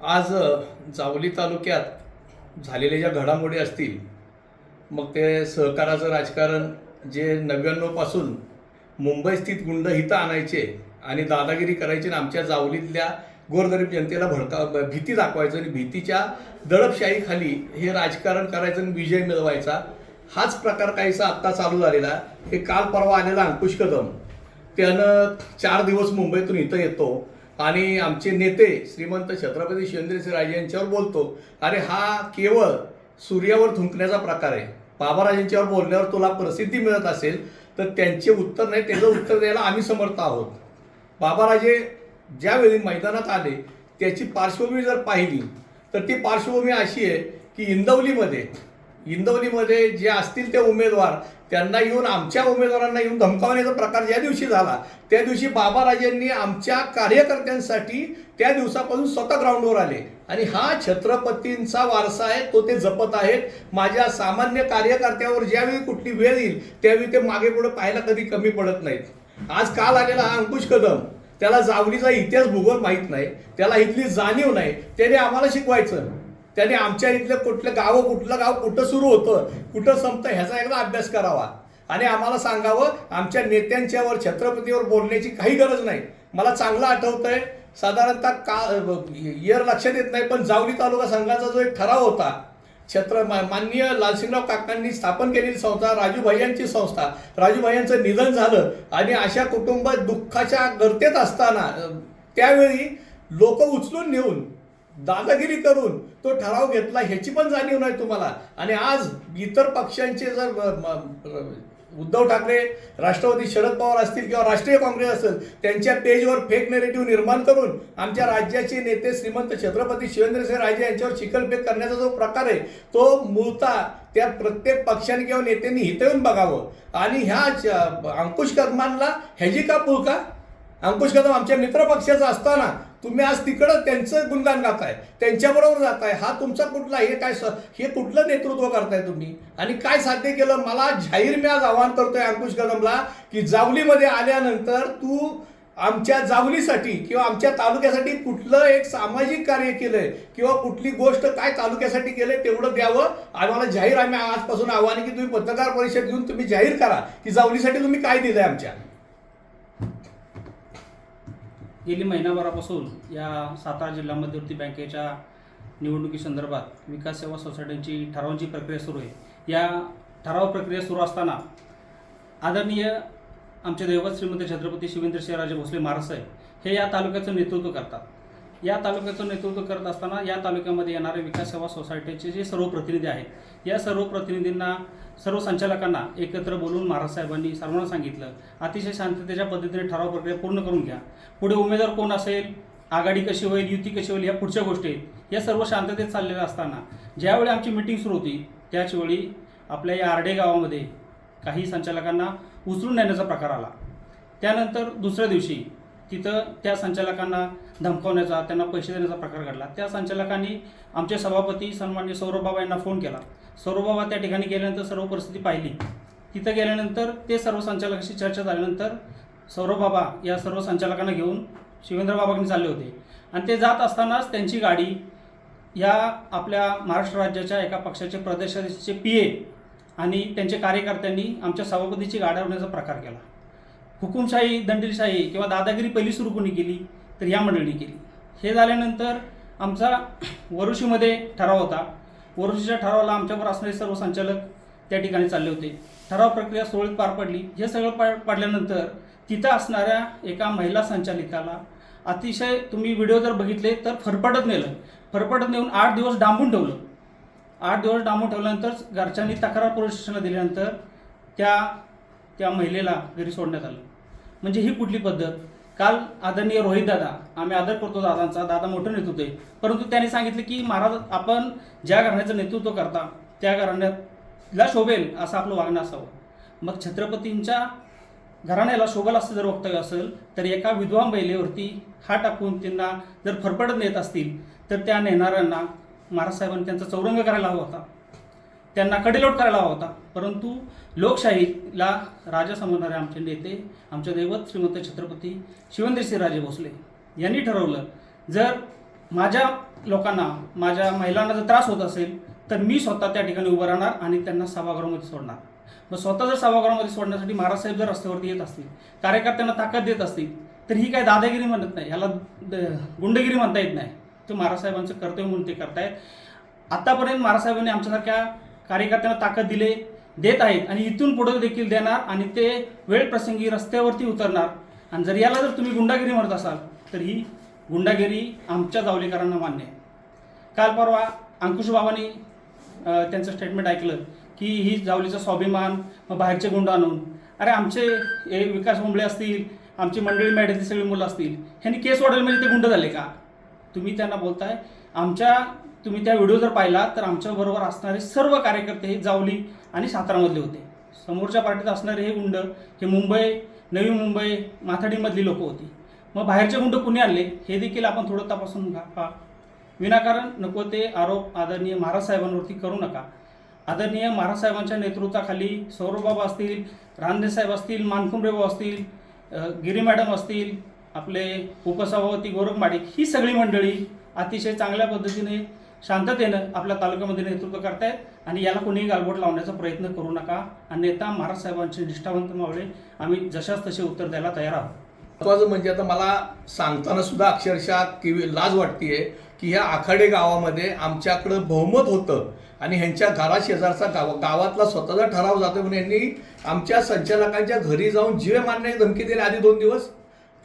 आज जावली तालुक्यात झालेल्या ज्या घडामोडी असतील, मग ते सहकाराचं राजकारण जे 99 पासून मुंबई स्थित गुंड हितं आणायचे आणि दादागिरी करायची आणि आमच्या जावलीतल्या गोरगरीब जनतेला भीती दाखवायचं आणि भीतीच्या दडपशाहीखाली हे राजकारण करायचं आणि विजय मिळवायचा, हाच प्रकार काहीसा आत्ता चालू झालेला. हे काल परवा आलेला अंकुश कदम त्यानं 4 दिवस मुंबईतून इथं येतो आणि आमचे नेते श्रीमंत छत्रपती शिवेंद्रसिंहराजे यांच्यावर बोलतो. अरे हा केवळ सूर्यावर थुंकण्याचा प्रकार आहे. बाबाराजांच्यावर बोलण्यावर तुला प्रसिद्धी मिळत असेल तर त्यांचे उत्तर नाही, त्याचं उत्तर द्यायला आम्ही समर्थ आहोत. बाबाराजे ज्यावेळी मैदानात आले त्याची पार्श्वभूमी जर पाहिली तर ती पार्श्वभूमी अशी आहे की इंदवलीमध्ये जे असतील ते उमेदवार त्यांना येऊन आमच्या उमेदवारांना येऊन धमकावण्याचा प्रकार ज्या दिवशी झाला त्या दिवशी बाबाराजेंनी आमच्या कार्यकर्त्यांसाठी त्या दिवसापासून स्वतः ग्राउंडवर आले आणि हा छत्रपतींचा वारसा आहे, तो ते जपत आहेत. माझ्या सामान्य कार्यकर्त्यावर ज्यावेळी कुठली वेळ येईल त्यावेळी ते मागे पुढे पाहायला कधी कमी पडत नाहीत. आज काल आलेला हा अंकुश कदम, त्याला जावलीचा इतिहास भूगोल माहीत नाही, त्याला इथली जाणीव नाही, त्याने आम्हाला शिकवायचं. त्याने आमच्या इथलं कुठलं गाव कुठं सुरू होतं कुठं संपतं ह्याचा एकदा अभ्यास करावा आणि आम्हाला सांगावं. आमच्या नेत्यांच्यावर छत्रपतीवर बोलण्याची काही गरज नाही. मला चांगलं आठवतंय, साधारणतः इयर लक्षात येत नाही, पण जावली तालुका संघाचा जो एक ठराव होता, माननीय लालसिंगराव काकांनी स्थापन केलेली संस्था, राजूभाईंची संस्था, राजूभाईंचं निधन झालं आणि अशा कुटुंबात दुःखाच्या गर्तेत असताना त्यावेळी लोक उचलून नेऊन दादागिरी करून तो ठराव घेतला, ह्याची पण जाणीव नाही तुम्हाला. आणि आज इतर पक्षांचे जर उद्धव ठाकरे, राष्ट्रवादी शरद पवार असतील किंवा राष्ट्रीय काँग्रेस असेल, त्यांच्या पेजवर फेक नेरेटिव्ह निर्माण करून आमच्या राज्याचे नेते श्रीमंत छत्रपती शिवेंद्रसिंहराजे यांच्यावर चिखलफेक करण्याचा जो प्रकार आहे तो मूळतः त्या प्रत्येक पक्षाने किंवा नेत्यांनी हित येऊन बघावं. आणि ह्या अंकुश कदमांना ह्याची का पुळका? अंकुश कदम आमच्या मित्र पक्षाचा असताना तुम्ही आज तिकडं त्यांचं गुणगान गाताय, त्यांच्याबरोबर जाताय. हा तुमचा कुठला हे कुठलं नेतृत्व करताय तुम्ही आणि काय साध्य केलं? मला जाहीर मी आज आवाहन करतोय अंकुश कदमला की जावलीमध्ये आल्यानंतर तू आमच्या जावलीसाठी किंवा आमच्या तालुक्यासाठी कुठलं एक सामाजिक कार्य केलंय किंवा कुठली गोष्ट काय तालुक्यासाठी केलंय तेवढं द्यावं. आम्हाला जाहीर आम्ही आजपासून आव्हान की तुम्ही पत्रकार परिषद घेऊन तुम्ही जाहीर करा की जावलीसाठी तुम्ही काय दिलंय. आमच्या गेली महिनाभरापासून या सातारा जिल्हा मध्यवर्ती बँकेच्या निवडणुकीसंदर्भात विकास सेवा सोसायटीची ठरावांची प्रक्रिया सुरू आहे. या ठराव प्रक्रिया सुरू असताना आदरणीय आमचे दैवत श्रीमंत छत्रपती शिवेंद्रसिंहराजे भोसले महाराज साहेब हे या तालुक्याचं नेतृत्व करतात. या तालुक्याचं नेतृत्व करत असताना या तालुक्यामध्ये येणारे विकास सेवा सोसायटीचे जे सर्व प्रतिनिधी आहेत या सर्व प्रतिनिधींना, सर्व संचालकांना एकत्र बोलून महाराज साहेबांनी सर्वांना सांगितलं, अतिशय शांततेच्या पद्धतीने ठराव प्रक्रिया पूर्ण करून घ्या. पुढे उमेदवार कोण असेल, आघाडी कशी होईल, युती कशी होईल, या पुढच्या गोष्टी आहेत. या सर्व शांततेत चाललेल्या असताना ज्यावेळी आमची मिटिंग सुरू होती त्याचवेळी आपल्या या आरडे गावामध्ये काही संचालकांना उचलून नेण्याचा प्रकार आला. त्यानंतर दुसऱ्या दिवशी तिथं त्या संचालकांना धमकावण्याचा, त्यांना पैसे देण्याचा प्रकार घडला. त्या संचालकांनी आमचे सभापती सन्माननीय सौरभ बाबा यांना फोन केला. सौरभ बाबा त्या ठिकाणी गेल्यानंतर सर्व परिस्थिती पाहिली. तिथं गेल्यानंतर ते सर्व संचालकांशी चर्चा झाल्यानंतर सौरभ बाबा या सर्व संचालकांना घेऊन शिवेंद्र बाबांनी चालले होते आणि ते जात असतानाच त्यांची गाडी या आपल्या महाराष्ट्र राज्याच्या एका पक्षाचे प्रदेशाध्यक्षाचे PA आणि त्यांच्या कार्यकर्त्यांनी आमच्या सभापतीची गाडी अडवण्याचा प्रकार केला. हुकुमशाही, दंडीशाही किंवा दादागिरी पहिली सुरू कोणी केली तर या मंडळींनी केली. हे झाल्यानंतर आमचा वरुशीमध्ये ठराव होता. वरुशीच्या ठरावाला आमच्यावर असणारे सर्व संचालक त्या ठिकाणी चालले होते. ठराव प्रक्रिया सुरळीत पार पडली. हे सगळं पडल्यानंतर तिथं असणाऱ्या एका महिला संचालिकाला अतिशय, तुम्ही व्हिडिओ जर बघितले तर फरफटत नेऊन 8 दिवस डांबून ठेवलं. 8 दिवस डांबून ठेवल्यानंतर घरच्यांनी तक्रार पोलीस स्टेशनला दिल्यानंतर त्या महिलेला घरी सोडण्यात आलं. म्हणजे ही कुठली पद्धत? काल आदरणीय रोहित दादा, आम्ही आदर करतो दादांचा, दादा मोठं नेतृत्व आहे, परंतु त्यांनी सांगितलं की महाराज आपण ज्या घराण्याचं नेतृत्व करता त्या घराण्याला शोभेल असं आपलं वागणं असावं. मग छत्रपतींच्या घराण्याला शोभेल असं जर वक्तव्य असेल तर एका विधवा महिलेवरती हा टाकून त्यांना जर फरफटत नेत असतील तर त्या नेणाऱ्यांना महाराज साहेबांनी त्यांचा चौरंग करायला हवा होता, त्यांना कडेलोट करायला हवा होता. परंतु लोकशाहीला राजा समजणारे आमचे नेते, आमचे दैवत श्रीमंत छत्रपती शिवेंद्रसिंहराजे भोसले यांनी ठरवलं, जर माझ्या लोकांना, माझ्या महिलांना जर त्रास होत असेल तर मी स्वतः त्या ठिकाणी उभं राहणार आणि त्यांना सभागृहामध्ये सोडणार. मग स्वतः जर सभागृहामध्ये सोडण्यासाठी महाराज साहेब जर रस्त्यावरती येत असतील, कार्यकर्त्यांना ताकद देत असतील, तर ही काय दादागिरी म्हणत नाही, ह्याला गुंडगिरी म्हणता येत नाही. ते महाराज साहेबांचं कर्तव्य म्हणून ते करतायत. आतापर्यंत महाराज साहेबांनी आमच्यासारख्या कार्यकर्त्यांना ताकद देत आहेत आणि इथून पुढे देखील देणार आणि ते वेळ प्रसंगी रस्त्यावरती उतरणार. आणि जर याला जर तुम्ही गुंडागिरी म्हणत असाल तर ही गुंडागिरी आमच्या जावलीकरांना मान्य आहे. काल परवा अंकुश बाबांनी त्यांचं स्टेटमेंट ऐकलं की ही जावलीचा स्वाभिमान, मग बाहेरचे गुंड आणून, अरे आमचे विकास होंबळे असतील, आमची मंडळी मॅडमची सगळी मुलं असतील, ह्यांनी केस वाढेल म्हणजे ते गुंड झाले का? तुम्ही त्यांना बोलताय. तुम्ही त्या व्हिडिओ जर पाहिला तर आमच्याबरोबर असणारे सर्व कार्यकर्ते हे जावली आणि सातारामधले होते. समोरच्या पार्टीत असणारे हे गुंड हे मुंबई, नवी मुंबई, माथाडीमधली लोक होती. मग बाहेरचे गुंड कुणी आणले हे देखील आपण थोडं तपासून पहा. विनाकारण नको ते आरोप आदरणीय महाराज साहेबांवरती करू नका. आदरणीय महाराज साहेबांच्या नेतृत्वाखाली सौरभबाबा असतील, रानदे साहेब असतील, मानकुमरेबाबा असतील, गिरी मॅडम असतील, आपले उपसभापती गौरव माडिक, ही सगळी मंडळी अतिशय चांगल्या पद्धतीने शांततेनं आपल्या तालुक्यामध्ये नेतृत्व करतायत आणि याला कोणीही गालबोट लावण्याचा प्रयत्न करू नका. अन्यथा महाराज साहेबांचे निष्ठावंत मावळे आम्ही जशाच तसे उत्तर द्यायला तयार आहोत. महत्वाचं म्हणजे आता मला सांगताना सुद्धा अक्षरशः लाज वाटतेय की ह्या आखाडे गावामध्ये आमच्याकडं बहुमत होतं आणि ह्यांच्या घराशेजारचा गावातला स्वतःचा ठराव जातो म्हणून यांनी आमच्या संचालकांच्या घरी जाऊन जीवे मारण्याची धमकी दिली आधी 2 दिवस.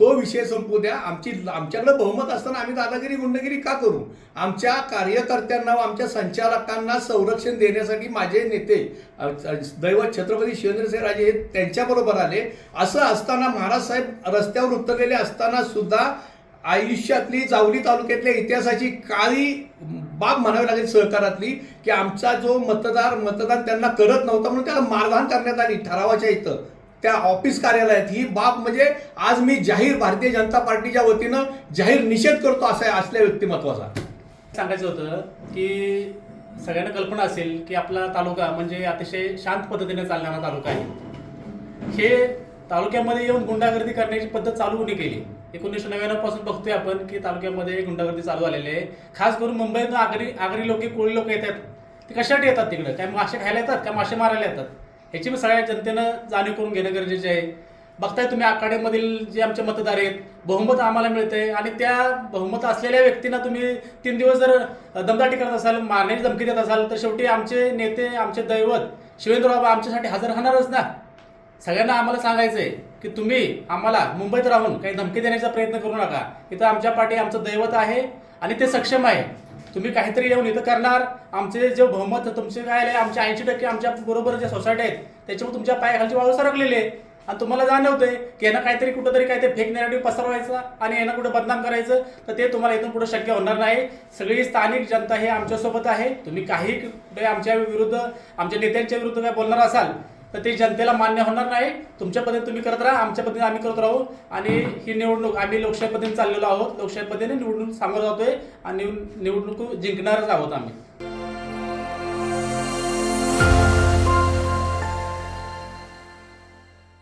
तो विषय संपू द्या. आमच्याकडे बहुमत असताना आम्ही दादागिरी गुंडगिरी का करू? आमच्या कार्यकर्त्यांना व आमच्या संचालकांना संरक्षण देण्यासाठी माझे नेते दैवत छत्रपती शिवेंद्रसिंहराजे हे त्यांच्याबरोबर आले. असं असताना महाराज साहेब रस्त्यावर उतरलेले असताना सुद्धा आयुष्यातली जावली तालुक्यातल्या इतिहासाची काळी बाब म्हणावी लागेल सहकारातली की आमचा जो मतदान त्यांना करत नव्हता म्हणून त्याला मारहाण करण्यात आली ठरावाच्या इथं त्या ऑफिस कार्यालयात. ही बाब म्हणजे आज मी जाहीर भारतीय जनता पार्टीच्या वतीनं जाहीर निषेध करतो असल्या व्यक्तिमत्वाचा. सांगायचं होतं की सगळ्यांना कल्पना असेल की आपला तालुका म्हणजे अतिशय शांत पद्धतीने चालणारा तालुका आहे. हे तालुक्यामध्ये येऊन गुंडागर्दी करण्याची पद्धत चालू कोणी केली? 1999 पासून बघतोय आपण की तालुक्यामध्ये गुंडागर्दी चालू झालेली आहे. खास करून मुंबईतून आगरी लोक, कोळी लोक येतात. ते कशासाठी येतात तिकडे? काय मासे खायला येतात का मासे मारायला येतात? ह्याची सगळ्या जनतेनं जाणीव करून घेणं गरजेचे आहे. बघताय तुम्ही आखाड्यामधील जे आमचे मतदार आहेत, बहुमत आम्हाला मिळतंय आणि त्या बहुमत असलेल्या व्यक्तींना तुम्ही 3 दिवस जर दमदाटी करत असाल, मारण्याची धमकी देत असाल तर शेवटी आमचे नेते, आमचे दैवत शिवेंद्र बाबा आमच्यासाठी हजर राहणारच ना. सगळ्यांना आम्हाला सांगायचं आहे की तुम्ही आम्हाला मुंबईत राहून काही धमकी देण्याचा प्रयत्न करू नका. इथं आमच्या पाठी आमचं दैवत आहे आणि ते सक्षम आहे. तुम्ही काहीतरी येऊन इथं करणार, आमचे जे बहुमत तुमचे काय आहे, आमचे 80% आमच्या बरोबर ज्या सोसायटी आहेत त्याच्यामुळे तुमच्या पायाखालची वाळू सरकलेली आहे आणि तुम्हाला जाणवतंय की यांना काहीतरी कुठंतरी काहीतरी फेक नॅरेटिव्ह पसरवायचा आणि यांना कुठं बदनाम करायचं, तर ते तुम्हाला इथून पुढे शक्य होणार नाही. सगळी स्थानिक जनता हे आमच्यासोबत आहे. तुम्ही काही आमच्या विरुद्ध, आमच्या नेत्यांच्या विरुद्ध काय बोलणार असाल तर ते जनतेला मान्य होणार नाही. तुमच्या पद्धतीने तुम्ही करत राहा, आमच्या पद्धतीने आम्ही करत राहू आणि ही निवडणूक आम्ही लोकशाही पद्धतीने चाललेलो आहोत. लोकशाही पद्धतीने निवडणूक सामोरं जातोय आणि निवडणूक जिंकणारच आहोत आम्ही.